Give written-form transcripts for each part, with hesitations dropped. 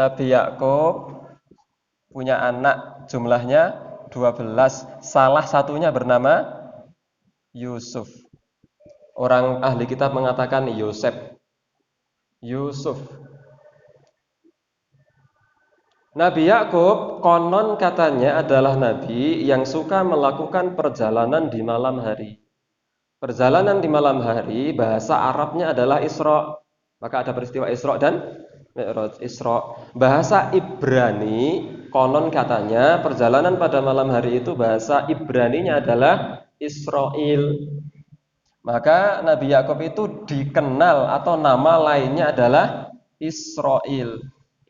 Nabi Yakub punya anak jumlahnya 12. Salah satunya bernama Yusuf. Orang ahli kitab mengatakan Yusuf. Nabi Yakub konon katanya adalah nabi yang suka melakukan perjalanan di malam hari. Perjalanan di malam hari bahasa Arabnya adalah Isra. Maka ada peristiwa Isra dan Mi'raj. Isra. Bahasa Ibrani konon katanya perjalanan pada malam hari itu bahasa Ibraninya adalah Israel. Maka Nabi Yakub itu dikenal atau nama lainnya adalah Israel.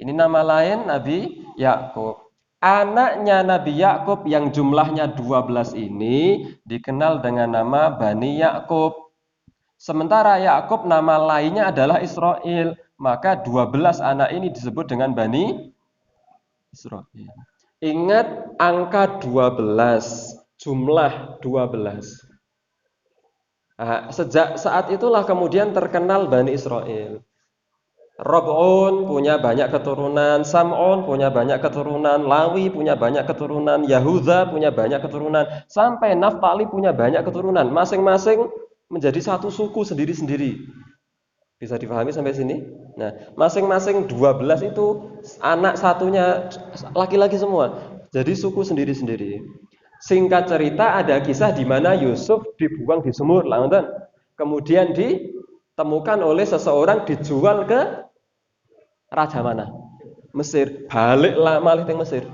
Ini nama lain Nabi Yakub. Anaknya Nabi Yakub yang jumlahnya 12 ini dikenal dengan nama Bani Yakub. Sementara Yakub nama lainnya adalah Israel. Maka 12 anak ini disebut dengan Bani Israel. Ingat angka 12, jumlah 12. Nah, sejak saat itulah kemudian terkenal Bani Israel. Rob'un punya banyak keturunan, Sam'un punya banyak keturunan, Lawi punya banyak keturunan, Yahuda punya banyak keturunan, sampai Naftali punya banyak keturunan. Masing-masing menjadi satu suku sendiri-sendiri. Bisa dipahami sampai sini? Nah, masing-masing 12 itu anak satunya laki-laki semua. Jadi suku sendiri-sendiri. Singkat cerita ada kisah di mana Yusuf dibuang di sumur, kemudian ditemukan oleh seseorang dijual ke raja mana? Mesir. Baliklah malih teng Mesir.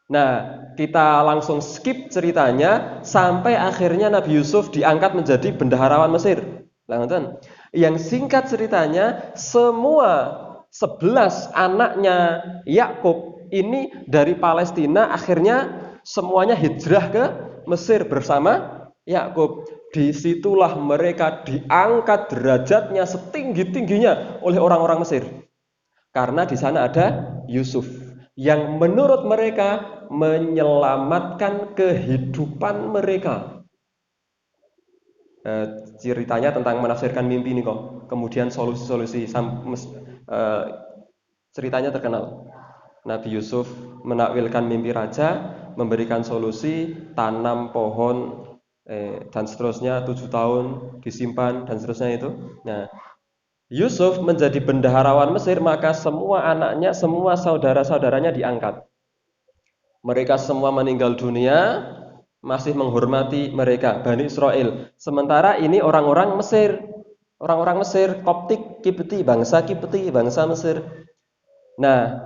Nah, kita langsung skip ceritanya sampai akhirnya Nabi Yusuf diangkat menjadi bendaharawan Mesir. Yang singkat ceritanya semua 11 anaknya Yakub ini dari Palestina akhirnya semuanya hijrah ke Mesir bersama Yakub. Disitulah mereka diangkat derajatnya setinggi-tingginya oleh orang-orang Mesir. Karena di sana ada Yusuf yang menurut mereka menyelamatkan kehidupan mereka. Ceritanya tentang menafsirkan mimpi ini kok. Kemudian solusi-solusi ceritanya terkenal. Nabi Yusuf menakwilkan mimpi raja, memberikan solusi, tanam pohon dan seterusnya 7 tahun disimpan dan seterusnya itu. Nah, Yusuf menjadi bendaharawan Mesir, maka semua anaknya, semua saudara-saudaranya diangkat. Mereka semua meninggal dunia, masih menghormati mereka, Bani Israel. Sementara ini orang-orang Mesir, Koptik, Kipti, bangsa Mesir. Nah,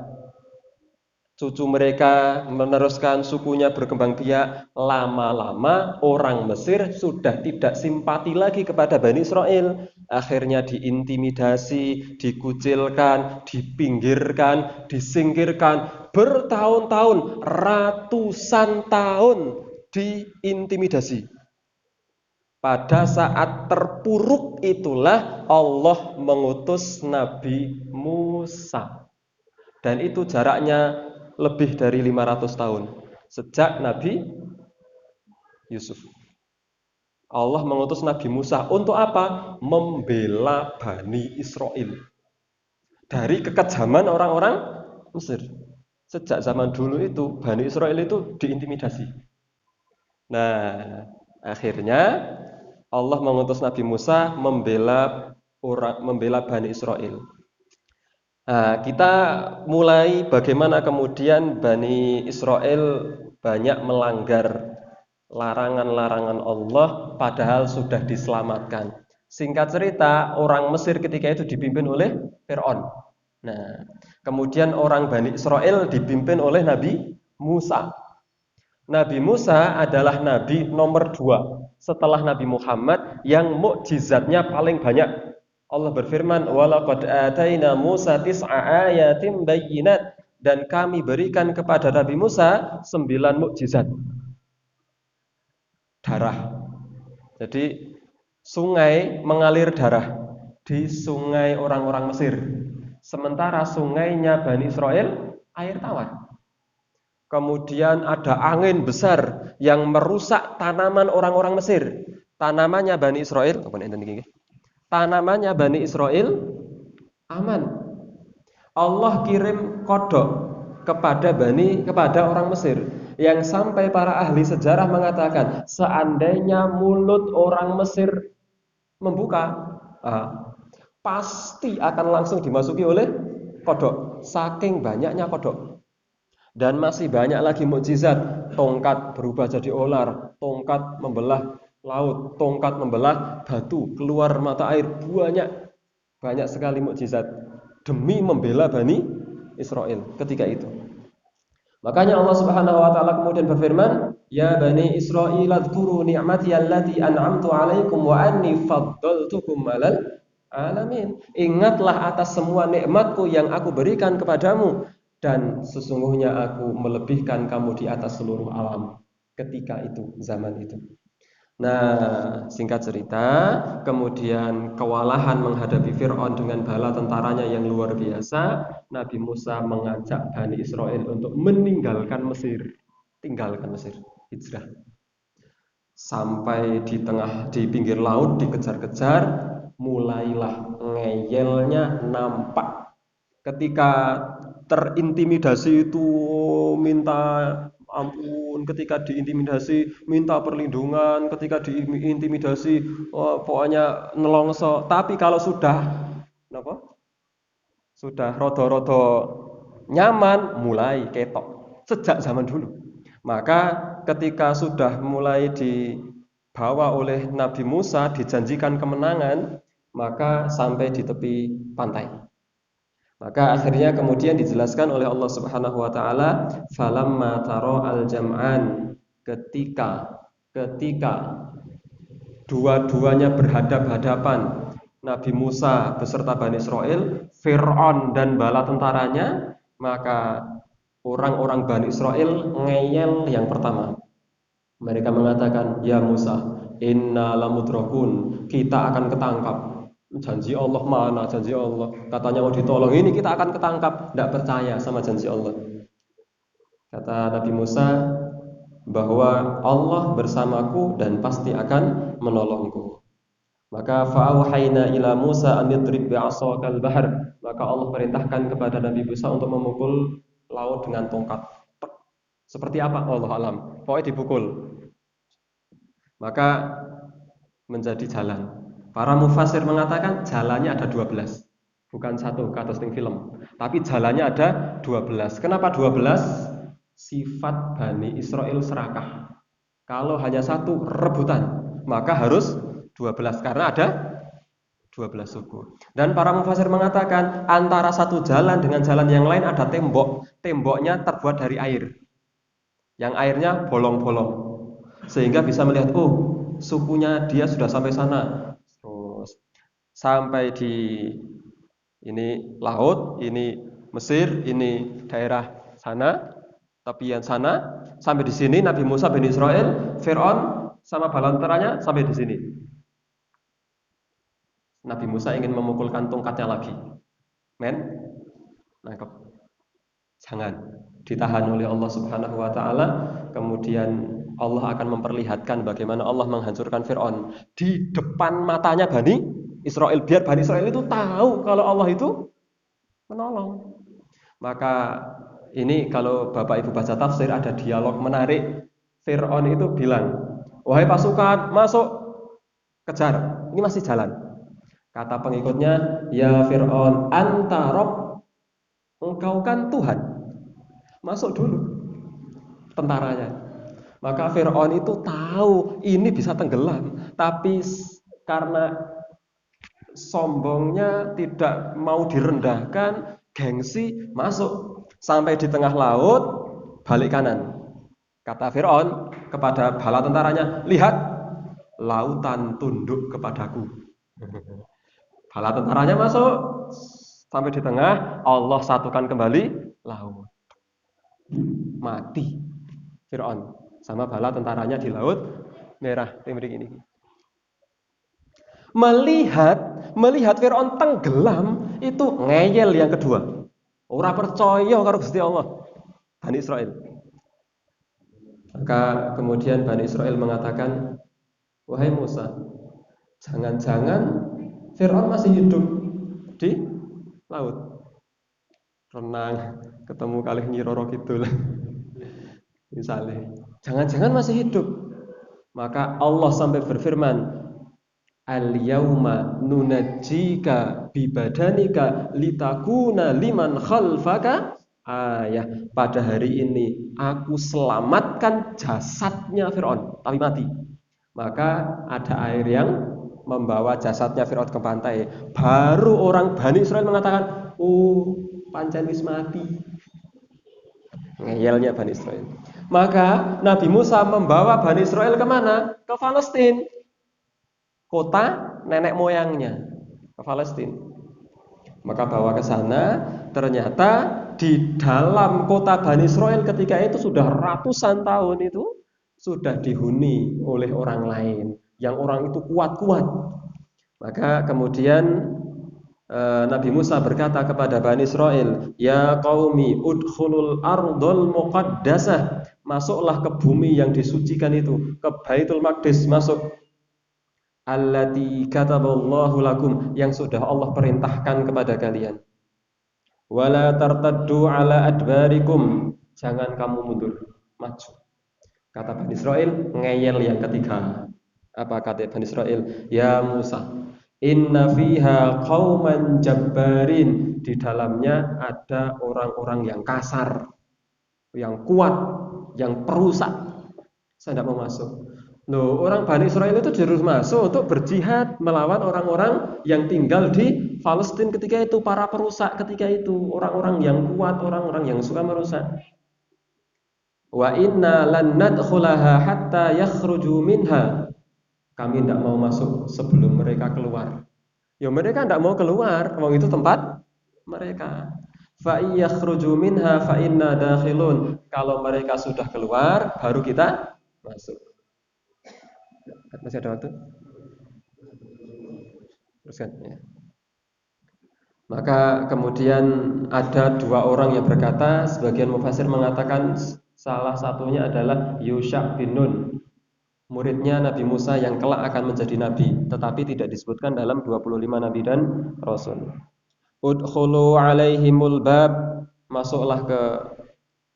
cucu mereka meneruskan sukunya berkembang biak. Lama-lama orang Mesir sudah tidak simpati lagi kepada Bani Israel. Akhirnya diintimidasi, dikucilkan, dipinggirkan, disingkirkan. Bertahun-tahun, ratusan tahun diintimidasi. Pada saat terpuruk itulah Allah mengutus Nabi Musa. Dan itu jaraknya lebih dari 500 tahun sejak Nabi Yusuf. Allah mengutus Nabi Musa untuk apa? Membela Bani Israel dari kekejaman orang-orang Mesir. Sejak zaman dulu itu Bani Israel itu diintimidasi. Nah, akhirnya Allah mengutus Nabi Musa membela Bani Israel. Nah, kita mulai bagaimana kemudian Bani Israel banyak melanggar larangan-larangan Allah padahal sudah diselamatkan. Singkat cerita, orang Mesir ketika itu dipimpin oleh Fir'aun. Nah, kemudian orang Bani Israel dipimpin oleh Nabi Musa. Nabi Musa adalah nabi nomor 2 setelah Nabi Muhammad yang mukjizatnya paling banyak. Allah berfirman, "Walaqad ataina Musa tis'a ayatin bayyinat." Dan kami berikan kepada Nabi Musa 9 mukjizat. Darah. Jadi sungai mengalir darah di sungai orang-orang Mesir. Sementara sungainya Bani Israel air tawar. Kemudian ada angin besar yang merusak tanaman orang-orang Mesir. Tanamannya Bani Israel aman. Allah kirim kodok kepada orang Mesir yang sampai para ahli sejarah mengatakan seandainya mulut orang Mesir membuka, pasti akan langsung dimasuki oleh kodok. Saking banyaknya kodok. Dan masih banyak lagi mukjizat. Tongkat berubah jadi ular, tongkat membelah laut, tongkat membelah batu, keluar mata air, banyak sekali mukjizat demi membela Bani Israel ketika itu. Makanya Allah Subhanahu wa taala kemudian berfirman, "Ya Bani Israil, adzkuru ni'mati allati an'amtu 'alaikum wa anni faddaltukum 'alal alamin." Ingatlah atas semua nikmatku yang aku berikan kepadamu dan sesungguhnya aku melebihkan kamu di atas seluruh alam ketika itu, zaman itu. Nah, singkat cerita, kemudian kewalahan menghadapi Fir'aun dengan bala tentaranya yang luar biasa, Nabi Musa mengajak Bani Israel untuk meninggalkan Mesir, tinggalkan Mesir, hijrah. Sampai di pinggir laut dikejar-kejar, mulailah ngeyelnya nampak. Ketika terintimidasi itu minta ampun, ketika diintimidasi minta perlindungan, ketika diintimidasi pokoknya nelongso. Tapi kalau sudah rodo-rodo nyaman, mulai ketok sejak zaman dulu. Maka ketika sudah mulai dibawa oleh Nabi Musa, dijanjikan kemenangan, maka sampai di tepi pantai. Maka akhirnya kemudian dijelaskan oleh Allah Subhanahu wa taala, falamma taro al-jam'an, ketika dua-duanya berhadap-hadapan, Nabi Musa beserta Bani Israel, Fir'aun dan bala tentaranya, maka orang-orang Bani Israel ngeyel yang pertama. Mereka mengatakan, "Ya Musa, inna lamudrakun, kita akan ketangkap." Janji Allah mana? Janji Allah. Katanya mau ditolong, ini kita akan ketangkap. Tidak percaya sama janji Allah. Kata Nabi Musa bahwa Allah bersamaku dan pasti akan menolongku. Maka fa'auhayna ila Musa an yadrib bi'asakal bahr. Maka Allah perintahkan kepada Nabi Musa untuk memukul laut dengan tongkat. Seperti apa? Allah alam. Pokoknya dipukul. Maka menjadi jalan. Para mufasir mengatakan jalannya ada 12. Bukan satu, kata setting film. Tapi jalannya ada 12. Kenapa 12? Sifat Bani Israel serakah. Kalau hanya satu, rebutan. Maka harus 12. Karena ada 12 suku. Dan para mufasir mengatakan antara satu jalan dengan jalan yang lain ada tembok. Temboknya terbuat dari air. Yang airnya bolong-bolong. Sehingga bisa melihat, sukunya dia sudah sampai sana. Sampai di ini laut, ini Mesir, ini daerah sana, tepian sana, sampai di sini Nabi Musa bin Israel, Fir'aun sama bala tentaranya sampai di sini. Nabi Musa ingin memukulkan tongkatnya lagi. Nangkep. Jangan, ditahan oleh Allah Subhanahu wa taala, kemudian Allah akan memperlihatkan bagaimana Allah menghancurkan Fir'aun di depan matanya Bani Israel, biar Bani Israel itu tahu kalau Allah itu menolong. Maka ini kalau Bapak Ibu baca tafsir ada dialog menarik. Fir'aun itu bilang, "Wahai pasukan, masuk, kejar." Ini masih jalan. Kata pengikutnya, "Ya Fir'aun, anta Rabb, engkau kan Tuhan. Masuk dulu." Tentaranya. Maka Fir'aun itu tahu ini bisa tenggelam, tapi karena sombongnya tidak mau direndahkan, gengsi, masuk sampai di tengah laut, balik kanan. Kata Fir'aun kepada bala tentaranya, "Lihat, lautan tunduk kepadaku." Bala tentaranya masuk sampai di tengah, Allah satukan kembali laut. Mati Fir'aun sama bala tentaranya di laut merah timrik ini. Melihat Fir'aun tenggelam itu ngeyel yang kedua. Ora percaya karo Gusti Allah. Bani Israel. Maka kemudian Bani Israel mengatakan, "Wahai Musa, jangan-jangan Fir'aun masih hidup di laut." renang, ketemu kalih Nyi Roro Kidul. Misalnya, jangan-jangan masih hidup. Maka Allah sampai berfirman, Al-yauma nunajjika bibadanika litakuna liman khalfaka ayah. Pada hari ini aku selamatkan jasadnya Fir'aun, tapi mati. Maka ada air yang membawa jasadnya Fir'aun ke pantai. Baru orang Bani Israel mengatakan, oh pancen wis mati. Ngeyelnya Bani Israel. Maka Nabi Musa membawa Bani Israel kemana? Ke Palestina, kota nenek moyangnya, ke Palestina. Maka bawa ke sana, ternyata di dalam kota Bani Israel ketika itu sudah ratusan tahun itu sudah dihuni oleh orang lain, yang orang itu kuat-kuat. Maka kemudian Nabi Musa berkata kepada Bani Israel, ya qaumi udkhulul ardhal muqaddasah, masuklah ke bumi yang disucikan itu, ke Baitul Maqdis, masuk. Allati kataballahu lakum, yang sudah Allah perintahkan kepada kalian. Wala tartaddu ala adbarikum, jangan kamu mundur, maju. Kata Bani Israel, ngeyel yang ketiga. Apa kata Bani Israel? Ya Musa, inna fiha qauman jabbarin, di dalamnya ada orang-orang yang kasar, yang kuat, yang perusak. Saya tidak mau masuk. Loh, orang Bani Israel itu harus masuk untuk berjihad melawan orang-orang yang tinggal di Palestina ketika itu, para perusak ketika itu, orang-orang yang kuat, orang-orang yang suka merusak. Wa inna lan nadkhulaha hatta yakhruju minha, kami tidak mau masuk sebelum mereka keluar. Ya mereka tidak mau keluar, wong itu tempat mereka. Fa yakhruju minha fa inna dakhilun, kalau mereka sudah keluar baru kita masuk. Masih ada waktu? Teruskan ya. Maka kemudian ada dua orang yang berkata, sebagian mufassir mengatakan salah satunya adalah Yusha bin Nun, muridnya Nabi Musa yang kelak akan menjadi nabi, tetapi tidak disebutkan dalam 25 nabi dan rasul. Udkhulu alaihimul bab, masuklah ke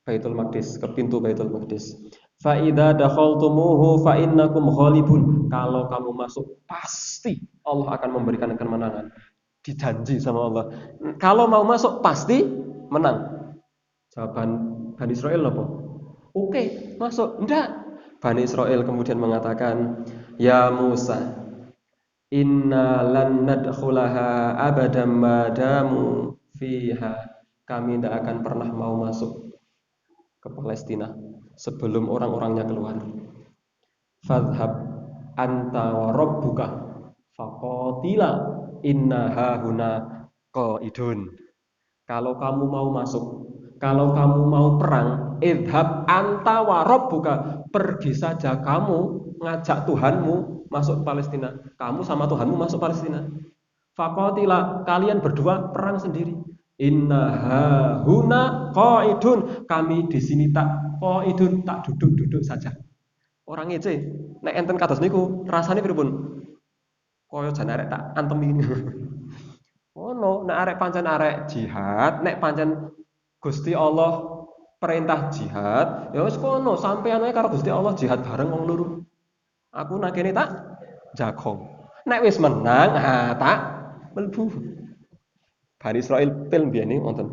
Baitul Maqdis, ke pintu Baitul Maqdis. Fa idza dakhaltumuhu fa innakum ghalibun, kalau kamu masuk pasti Allah akan memberikan kemenangan. Dijanji sama Allah. Kalau mau masuk pasti menang. Jawaban Bani Israel apa? Oke, masuk. Enggak. Bani Israel kemudian mengatakan, ya Musa, inna lan nadkhulaha abadan madamu fiha, kami tidak akan pernah mau masuk ke Palestina sebelum orang-orangnya keluar. Fadhhab anta wa rabbuka faqatila inna hahuna qaidun. Kalau kamu mau masuk, kalau kamu mau perang, idhab anta wa rabbuka, pergi saja kamu ngajak Tuhanmu masuk Palestina. Kamu sama Tuhanmu masuk Palestina. Faqatila, kalian berdua perang sendiri. Inna hahuna qaidun, kami di sini tak qaidun, tak duduk-duduk saja. Orang ngece, nek enten kados niku rasane pripun? Kaya jan arek tak antemi. Oh no, nek arek pancen arek jihad, nek pancen Gusti Allah perintah jihad, ya wis kono sampeyan ae karo Gusti Allah jihad bareng wong loro. Aku nak kene tak jagong. Nek wis menang, tak mlebu. Bani Israil pil mbiyen wonten.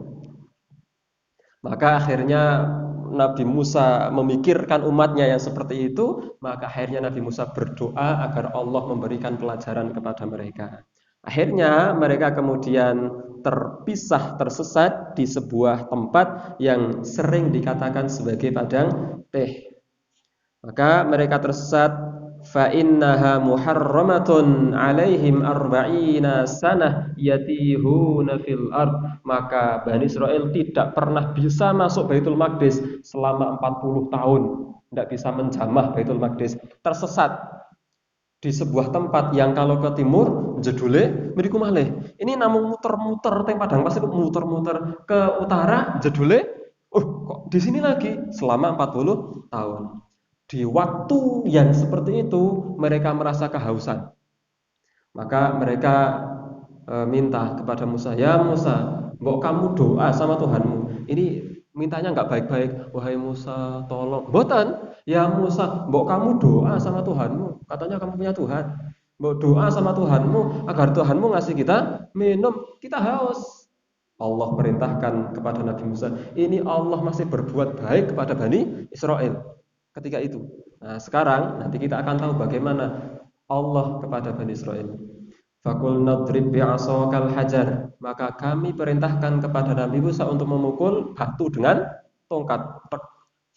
Maka akhirnya Nabi Musa memikirkan umatnya yang seperti itu, maka akhirnya Nabi Musa berdoa agar Allah memberikan pelajaran kepada mereka. Akhirnya mereka kemudian terpisah, tersesat di sebuah tempat yang sering dikatakan sebagai padang teh. Maka mereka tersesat, fa innaha muharramatun alaihim arba'ina sanah yatihuna fil ard, maka Bani Israel tidak pernah bisa masuk Baitul Maqdis selama 40 tahun, tidak bisa menjamah Baitul Maqdis, tersesat di sebuah tempat yang kalau ke timur jedule mriku malih. Ini namung muter-muter teng padang pasir, muter-muter ke utara jedule kok di sini lagi selama 40 tahun. Di waktu yang seperti itu mereka merasa kehausan. Maka mereka minta kepada Musa, ya Musa, Mbok kamu doa sama Tuhanmu. Ini mintanya nggak baik-baik. Wahai Musa, tolong. Mboten. Ya Musa, mbok kamu doa sama Tuhanmu. Katanya kamu punya Tuhan. Mbok doa sama Tuhanmu agar Tuhanmu ngasih kita minum. Kita haus. Allah perintahkan kepada Nabi Musa. Ini Allah masih berbuat baik kepada Bani Israel ketika itu. Nah, sekarang nanti kita akan tahu bagaimana Allah kepada Bani Israel. Fakul nadrib bi'asawakal hajar. Maka kami perintahkan kepada Nabi Musa untuk memukul batu dengan tongkat.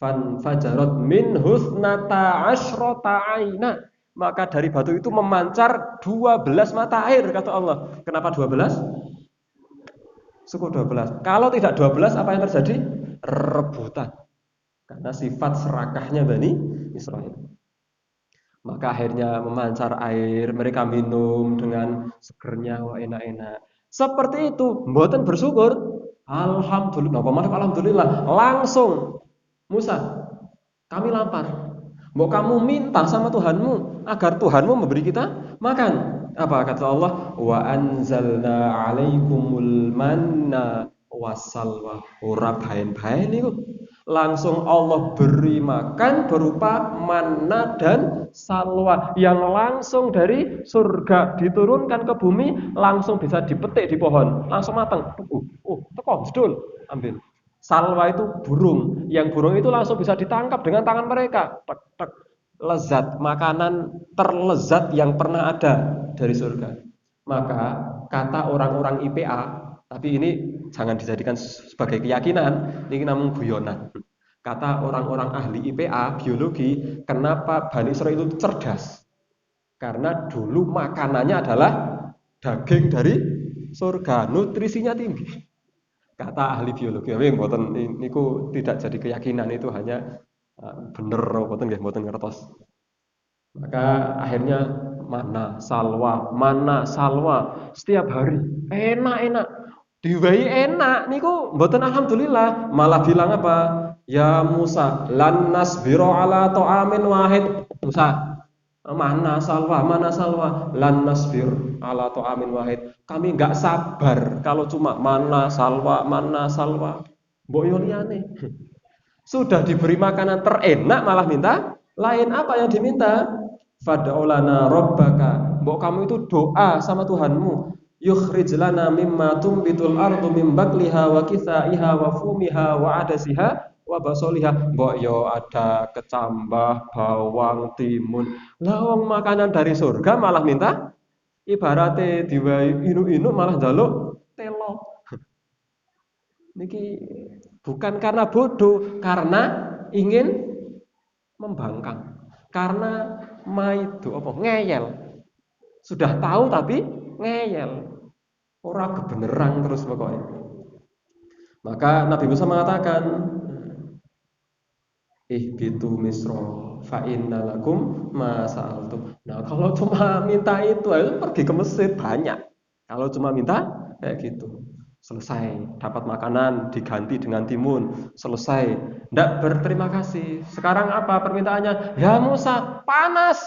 Fan fajarot min husnata asyrota aina. Maka dari batu itu memancar 12 mata air, kata Allah. Kenapa 12? Suku 12. Kalau tidak 12, apa yang terjadi? Rebutan. Karena sifat serakahnya Bani Israel. Maka akhirnya memancar air, mereka minum dengan segernya, wah enak-enak. Seperti itu, mboten bersyukur. Alhamdulillah, alhamdulillah. Langsung Musa, kami lapar. Mbok kamu minta sama Tuhanmu agar Tuhanmu memberi kita makan. Apa kata Allah? Wa anzalna 'alaikumul manna wassalwa. Ora baen-baen niku. Langsung Allah beri makan berupa manna dan salwa yang langsung dari surga diturunkan ke bumi, langsung bisa dipetik di pohon, langsung matang. Teko jedul, ambil. Salwa itu burung, yang burung itu langsung bisa ditangkap dengan tangan mereka. Tek, tek. Lezat, makanan terlezat yang pernah ada dari surga. Maka kata orang-orang IPA, tapi ini jangan dijadikan sebagai keyakinan, ini namun guyonan. Kata orang-orang ahli IPA, biologi, kenapa Bani Israel itu cerdas? Karena dulu makanannya adalah daging dari surga, nutrisinya tinggi. Kata ahli biologi, mboten niku tidak jadi keyakinan, itu hanya bener mboten nggih, mboten ngertos. Maka akhirnya mana salwa setiap hari enak-enak. Diwai enak niku mboten alhamdulillah, malah bilang apa? Ya Musa, lan nasbiru ala ta'amin wahid. Musa, mana salwa, lan nasbir ala ta'amin wahid. Kami enggak sabar kalau cuma mana salwa. Mbok yo liyane. Sudah diberi makanan terenak malah minta lain. Apa yang diminta? Fad'ulana rabbaka. Mbok kamu itu doa sama Tuhanmu. Yukhrij lana mimma tumbitul ardu min bakliha wa kisaiha wa fumiha wa adasiha wa basoliha. Mbok yo ada kecambah, bawang, timun. Lawang makanan dari surga malah minta. Ibaratnya diwai inu-inu malah njaluk telo. Niki bukan karena bodoh, karena ingin membangkang. Karena maido apa ngeyel. Sudah tahu tapi ngeyel. Ora kebeneran terus pokoknya. Maka Nabi Musa mengatakan, ihbitu misra fa inna lakum ma sa'altum. Nah, kalau cuma minta itu, ayo pergi ke Mesir banyak. Kalau cuma minta kayak gitu. Selesai, dapat makanan diganti dengan timun, selesai, tidak berterima kasih. Sekarang apa permintaannya? Ya Musa, panas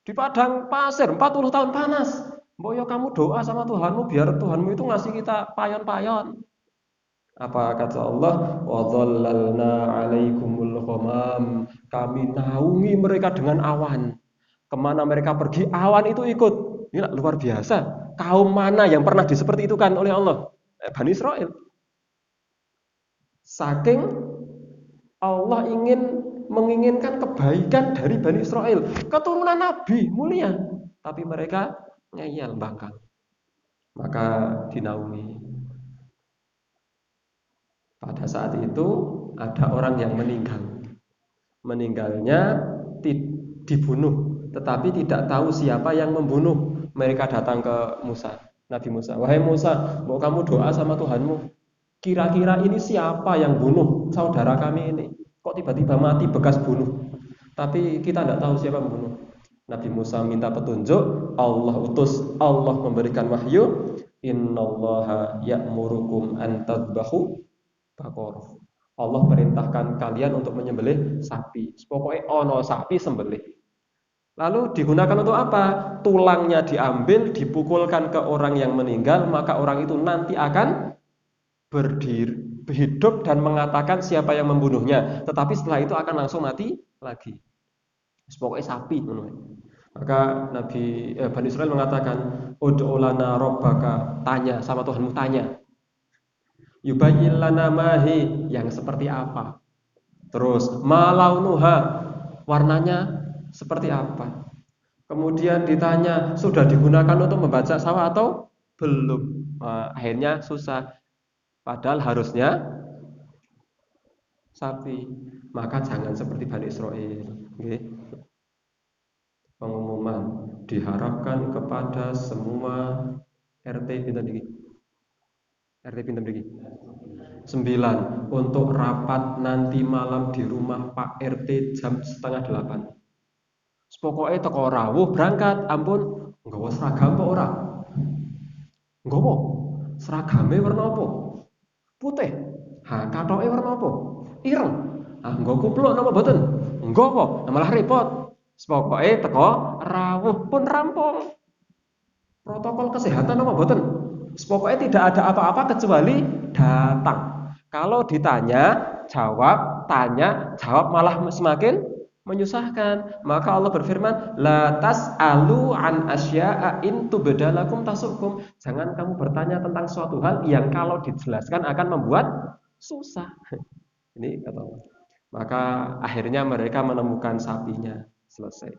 di padang pasir 40 tahun panas. Mbok kamu doa sama Tuhanmu biar Tuhanmu itu ngasih kita payon-payon. Apa kata Allah? Wa dhallalna 'alaikumul ghamam. Kami naungi mereka dengan awan. Kemana mereka pergi, awan itu ikut. Ini luar biasa. Kaum mana yang pernah diseperti itu kan oleh Allah? Bani Israel. Saking Allah menginginkan kebaikan dari Bani Israel, keturunan Nabi mulia, tapi mereka ngeyel bangkang. Maka dinaungi. Pada saat itu ada orang yang meninggal. Meninggalnya dibunuh, tetapi tidak tahu siapa yang membunuh. Mereka datang ke Musa. Nabi Musa, wahai Musa, mau kamu doa sama Tuhanmu. Kira-kira ini siapa yang bunuh saudara kami ini? Kok tiba-tiba mati bekas bunuh? Tapi kita tidak tahu siapa yang membunuh. Nabi Musa minta petunjuk, Allah utus, Allah memberikan wahyu. Innallaha ya'murukum an tadbahu baqarah. Allah perintahkan kalian untuk menyembelih sapi. Pokoknya ono sapi sembelih. Lalu digunakan untuk apa? Tulangnya diambil, dipukulkan ke orang yang meninggal, maka orang itu nanti akan berdiri, hidup dan mengatakan siapa yang membunuhnya, tetapi setelah itu akan langsung mati lagi. Pokoknya sapi. Maka Bani Israil mengatakan, ud'u lana rabbaka, tanya sama Tuhanmu, tanya. Yubayyin lana mahi, yang seperti apa. Terus malaunuha, warnanya seperti apa. Kemudian ditanya, sudah digunakan untuk membajak sawah atau belum? Akhirnya susah. Padahal harusnya sapi. Maka jangan seperti Bani Israil. Okay. Pengumuman diharapkan kepada semua RT pinten iki? RT pinten iki? 9 untuk rapat nanti malam di rumah Pak RT jam 7:30. Pokoknya teko rawuh berangkat, ampun, nggawa seragam apa ora? Nggawa. Seragame warna apa? Putih. Kathoke warna apa? Ireng. Nggo kupluk napa mboten? Nggawa. Malah repot. Pokoke teko rawuh pun rampung. Protokol kesehatan apa mboten? Pokoknya tidak ada apa-apa kecuali datang. Kalau ditanya, jawab, tanya, jawab malah semakin menyusahkan. Maka Allah berfirman, la tas'alu an asya'a in tubdalakum tasukum. Jangan kamu bertanya tentang suatu hal yang kalau dijelaskan akan membuat susah. Ini kata Allah. Maka akhirnya mereka menemukan sapinya. Selesai.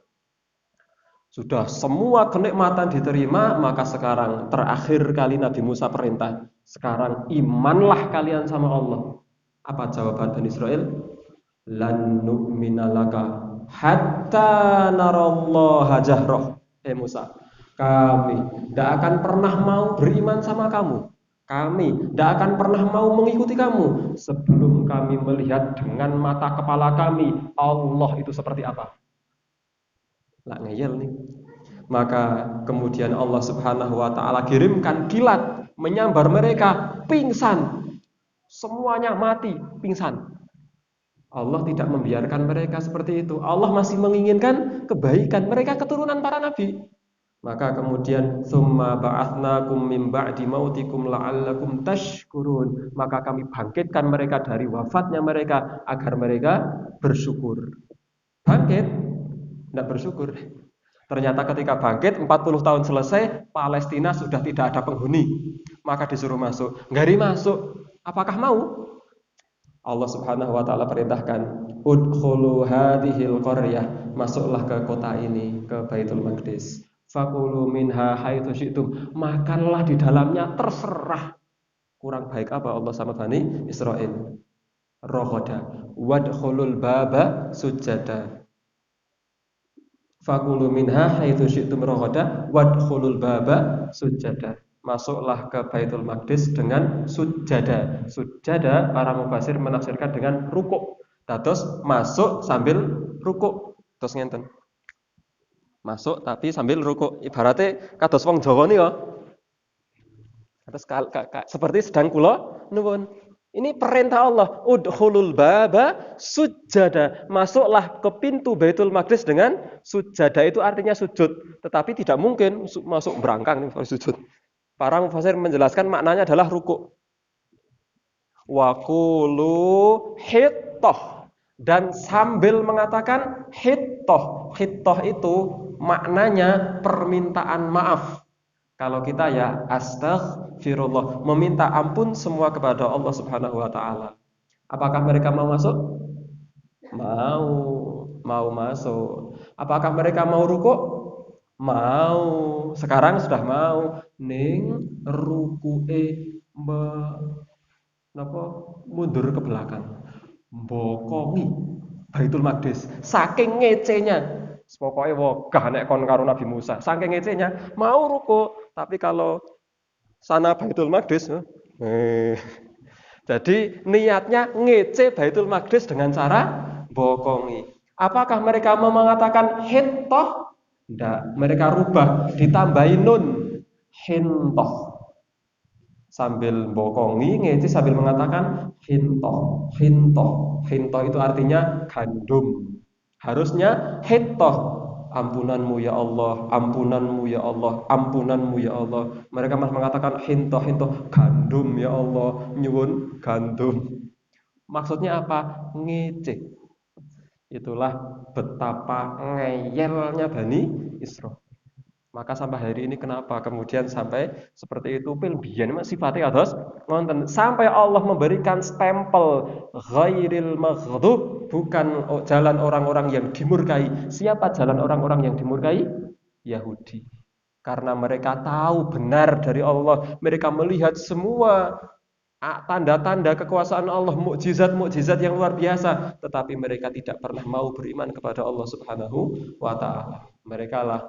Sudah semua kenikmatan diterima, maka sekarang terakhir kali Nabi Musa perintah, sekarang imanlah kalian sama Allah. Apa jawaban Bani Israil? Lan nu'mina laka hatta narallaha jahrah. Musa, kami tidak akan pernah mau beriman sama kamu. Kami tidak akan pernah mau mengikuti kamu sebelum kami melihat dengan mata kepala kami Allah itu seperti apa. Lah ngeyel nih. Maka kemudian Allah Subhanahu wa taala kirimkan kilat menyambar mereka, pingsan. Semuanya mati, pingsan. Allah tidak membiarkan mereka seperti itu. Allah masih menginginkan kebaikan. Mereka keturunan para nabi. Maka kemudian summa ba'atsnakum min ba'di mautikum la'allakum tashkurun. Maka kami bangkitkan mereka dari wafatnya mereka agar mereka bersyukur. Bangkit, tidak bersyukur. Ternyata ketika bangkit 40 tahun selesai, Palestina sudah tidak ada penghuni. Maka disuruh masuk. Nggari masuk. Apakah mau? Allah Subhanahu wa taala perintahkan, udkhulu hadhil qaryah, masuklah ke kota ini, ke Baitul Maqdis. Fakulu minha haitsu syi'tum, makanlah di dalamnya terserah. Kurang baik apa Allah sama Bani Israil? Rohoda wadkhulul baba sujada. Fakulu minha haitsu syi'tum rohoda wadkhulul baba sujada. Masuklah ke Baitul Maqdis dengan sujada. Sujada para mufasir menafsirkan dengan rukuk. Terus masuk sambil rukuk. Terus ngenten. Masuk tapi sambil rukuk. Ibaratnya kados wong Jawa nih ya. Terus seperti sedang kula nuwun. Ini perintah Allah. Udkhulul baba sujada. Masuklah ke pintu Baitul Maqdis dengan sujada. Itu artinya sujud. Tetapi tidak mungkin masuk berangkang nih sujud. Para mufasir menjelaskan maknanya adalah rukuk. Wa qulu hittah, dan sambil mengatakan hittah. Hittah itu maknanya permintaan maaf. Kalau kita ya astaghfirullah, meminta ampun semua kepada Allah Subhanahu wa taala. Apakah mereka mau masuk? Mau masuk. Apakah mereka mau rukuk? Mau. Sekarang sudah mau. Ning rukuke mundur ke belakang. Bokongi Baitul Maqdis. Saking ngecenya. Pokoknya wogah nek kon karo Nabi Musa. Saking ngecenya mau ruku, tapi kalau sana Baitul Maqdis jadi niatnya ngece Baitul Maqdis dengan cara bokongi. Apakah mereka mau mengatakan hittah? Tidak, mereka rubah, ditambahin nun, hintoh. Sambil bokongi, ngeci sambil mengatakan hintoh, hintoh. Hintoh itu artinya gandum. Harusnya hintoh, ampunanmu ya Allah, ampunanmu ya Allah, ampunanmu ya Allah. Mereka malah mengatakan hinto gandum ya Allah, nyuwun gandum. Maksudnya apa? Ngecek. Itulah betapa ngeyelnya Bani Israil. Maka sampai hari ini kenapa kemudian sampai seperti itu pil biyen sifatnya atas ngonten sampai Allah memberikan stempel ghairil maghdub, bukan jalan orang-orang yang dimurkai. Siapa jalan orang-orang yang dimurkai? Yahudi. Karena mereka tahu benar dari Allah, mereka melihat semua tanda-tanda kekuasaan Allah, mukjizat-mukjizat yang luar biasa, tetapi mereka tidak pernah mau beriman kepada Allah Subhanahu wa taala. Mereka lah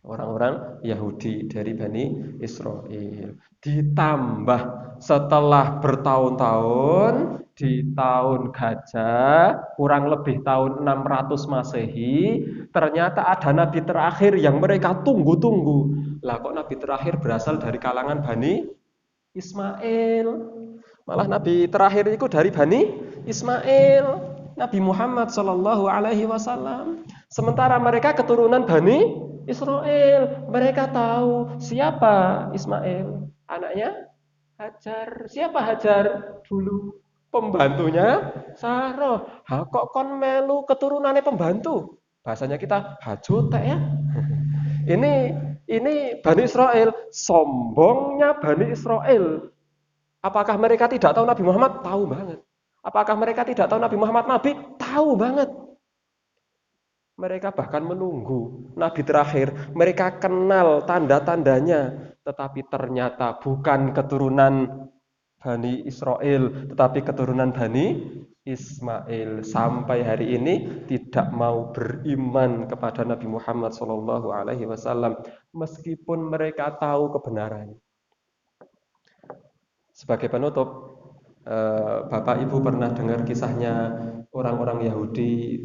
orang-orang Yahudi dari Bani Israel. Ditambah setelah bertahun-tahun di tahun Gajah, kurang lebih tahun 600 Masehi, ternyata ada nabi terakhir yang mereka tunggu-tunggu. Lah kok nabi terakhir berasal dari kalangan Bani Ismail? Malah nabi terakhir itu dari Bani Ismail, Nabi Muhammad Shallallahu Alaihi Wasallam. Sementara mereka keturunan Bani Israel, mereka tahu siapa Ismail, anaknya Hajar. Siapa Hajar? Dulu pembantunya Saroh. Kok kon melu keturunannya pembantu? Bahasanya kita hajote ya. Ini Bani Israel, sombongnya Bani Israel. Apakah mereka tidak tahu Nabi Muhammad? Tahu banget. Apakah mereka tidak tahu Nabi Muhammad Nabi? Tahu banget. Mereka bahkan menunggu Nabi terakhir. Mereka kenal tanda-tandanya. Tetapi ternyata bukan keturunan Bani Israel, tetapi keturunan Bani Ismail. Sampai hari ini tidak mau beriman kepada Nabi Muhammad SAW, meskipun mereka tahu kebenarannya. Sebagai penutup, Bapak Ibu pernah dengar kisahnya orang-orang Yahudi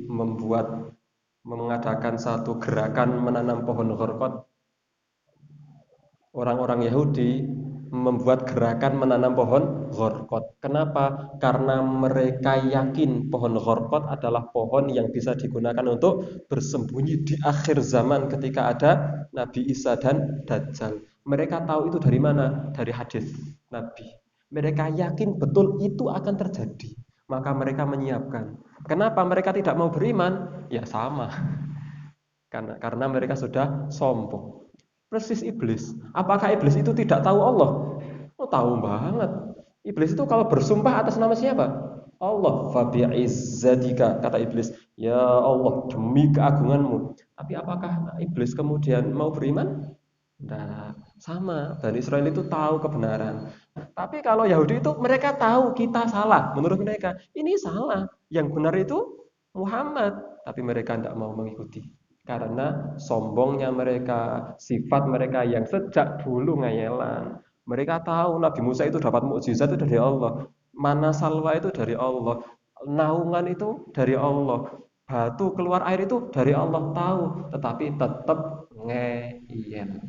mengadakan satu gerakan menanam pohon gharqad. Orang-orang Yahudi membuat gerakan menanam pohon gharqad. Kenapa? Karena mereka yakin pohon gharqad adalah pohon yang bisa digunakan untuk bersembunyi di akhir zaman ketika ada Nabi Isa dan Dajjal. Mereka tahu itu dari mana? Dari hadis Nabi. Mereka yakin betul itu akan terjadi. Maka mereka menyiapkan. Kenapa mereka tidak mau beriman? Ya sama. Karena mereka sudah sombong. Persis iblis. Apakah iblis itu tidak tahu Allah? Oh, tahu banget. Iblis itu kalau bersumpah atas nama siapa? Allah. Fabi'izzatika, kata iblis. Ya Allah, demi keagunganmu. Tapi apakah iblis kemudian mau beriman? Nah, sama. Bani Israel itu tahu kebenaran. Tapi kalau Yahudi itu mereka tahu kita salah. Menurut mereka, ini salah. Yang benar itu Muhammad. Tapi mereka tidak mau mengikuti. Karena sombongnya mereka, sifat mereka yang sejak dulu ngayelan. Mereka tahu Nabi Musa itu dapat mukjizat itu dari Allah. Mana salwa itu dari Allah. Naungan itu dari Allah. Batu keluar air itu dari Allah tahu. Tetapi tetap ngeyel.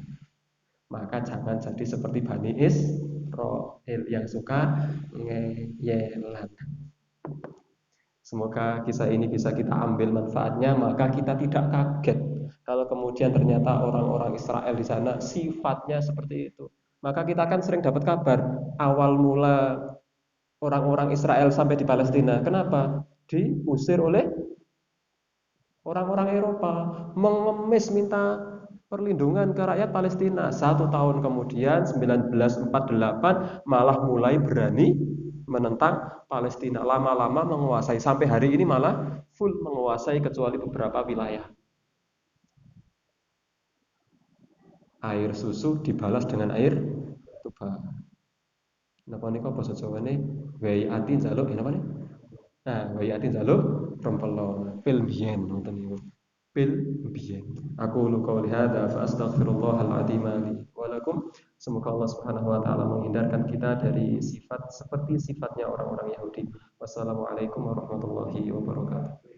Maka jangan jadi seperti Bani Israil yang suka ngeyelan. Semoga kisah ini bisa kita ambil manfaatnya, maka kita tidak kaget kalau kemudian ternyata orang-orang Israel di sana sifatnya seperti itu. Maka kita akan sering dapat kabar awal mula orang-orang Israel sampai di Palestina. Kenapa? Diusir oleh orang-orang Eropa, mengemis minta perlindungan ke rakyat Palestina. 1 tahun kemudian 1948 malah mulai berani menentang Palestina. Lama-lama menguasai, sampai hari ini malah full menguasai kecuali beberapa wilayah. Air susu dibalas dengan air tuba. Napa nika basa Jawane wai ati njaluk napa nih? Nah, wai ati njaluk rempelo pil biyen ngoten niku. Pil biyen. Aku lu qauli hadza fa astaghfirullahal adzim li wa lakum. Semoga Allah Subhanahu wa taala menghindarkan kita dari sifat seperti sifatnya orang-orang Yahudi. Wassalamualaikum warahmatullahi wabarakatuh.